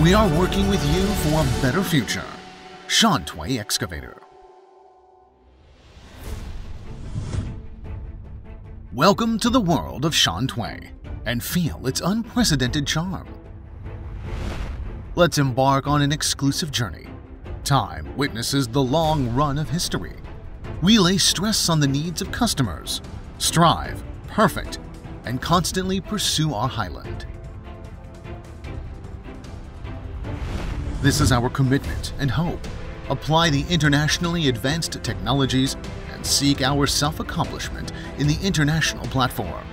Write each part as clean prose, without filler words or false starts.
We are working with you for a better future. Shantui Excavator. Welcome to the world of Shantui and feel its unprecedented charm. Let's embark on an exclusive journey. Time witnesses the long run of history. We lay stress on the needs of customers, strive, perfect, and constantly pursue our highland. This is our commitment and hope. Apply the internationally advanced technologies and seek our self-accomplishment in the international platform.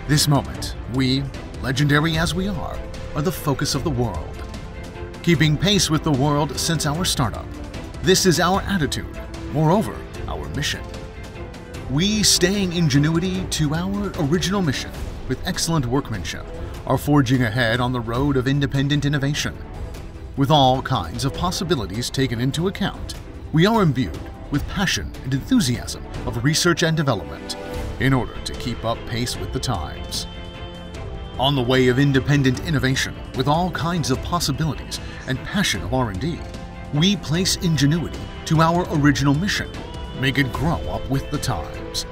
This moment, we, legendary as we are the focus of the world. Keeping pace with the world since our startup. This is our attitude, moreover, our mission. We, staying ingenuity to our original mission with excellent workmanship, are forging ahead on the road of independent innovation. With all kinds of possibilities taken into account, we are imbued with passion and enthusiasm of research and development in order to keep up pace with the times. On the way of independent innovation with all kinds of possibilities and passion of R&D, we place ingenuity to our original mission, make it grow up with the times.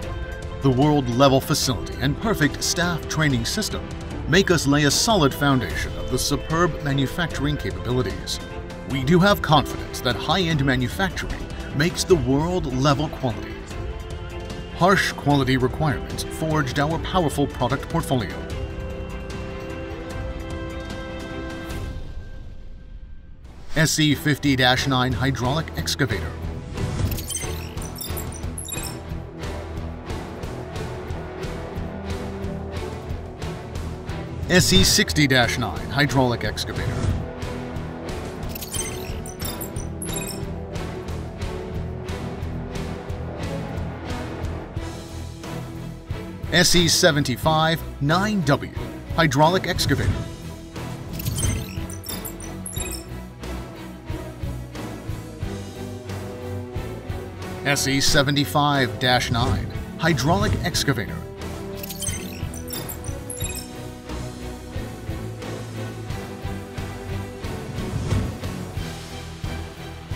The world-level facility and perfect staff training system make us lay a solid foundation of the superb manufacturing capabilities. We do have confidence that high-end manufacturing makes the world-level quality. Harsh quality requirements forged our powerful product portfolio. SE50-9 hydraulic excavator. SE60-9 hydraulic excavator. SE75-9W hydraulic excavator. SE75-9 hydraulic excavator.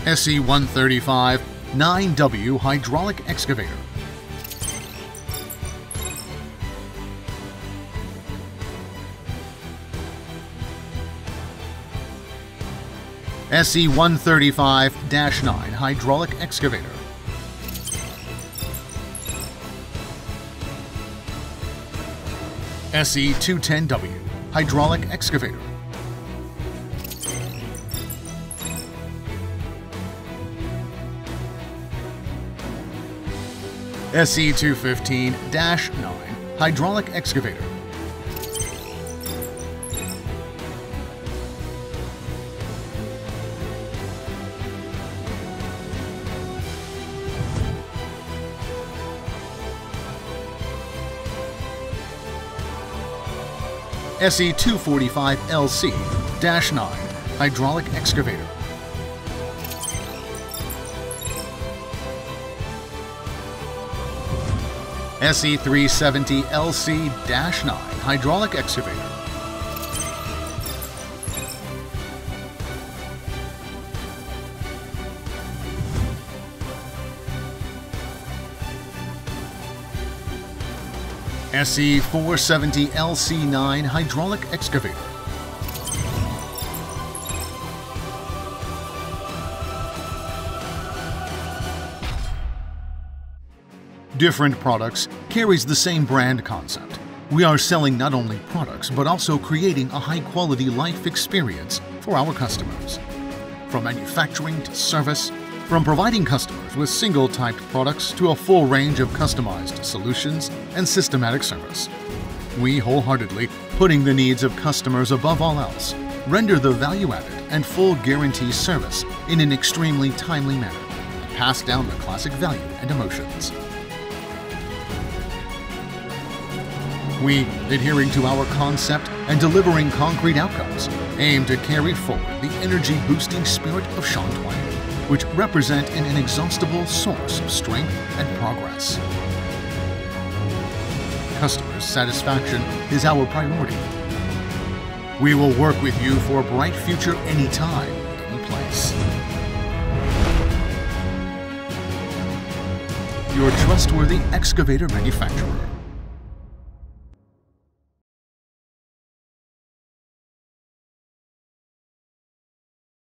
SE135-9W hydraulic excavator. SE135-9 hydraulic excavator. SE210W hydraulic excavator. SE215-9 hydraulic excavator. SE245-LC-9 hydraulic excavator. SE370-LC-9 hydraulic excavator. SE470-LC-9 hydraulic excavator. Different products carries the same brand concept. We are selling not only products but also creating a high-quality life experience for our customers. From manufacturing to service, from providing customers with single-typed products to a full range of customized solutions and systematic service. We wholeheartedly, putting the needs of customers above all else, render the value-added and full guarantee service in an extremely timely manner and pass down the classic value and emotions. We, adhering to our concept and delivering concrete outcomes, aim to carry forward the energy-boosting spirit of Shantui, which represent an inexhaustible source of strength and progress. Customer satisfaction is our priority. We will work with you for a bright future anytime, any place. Your trustworthy excavator manufacturer.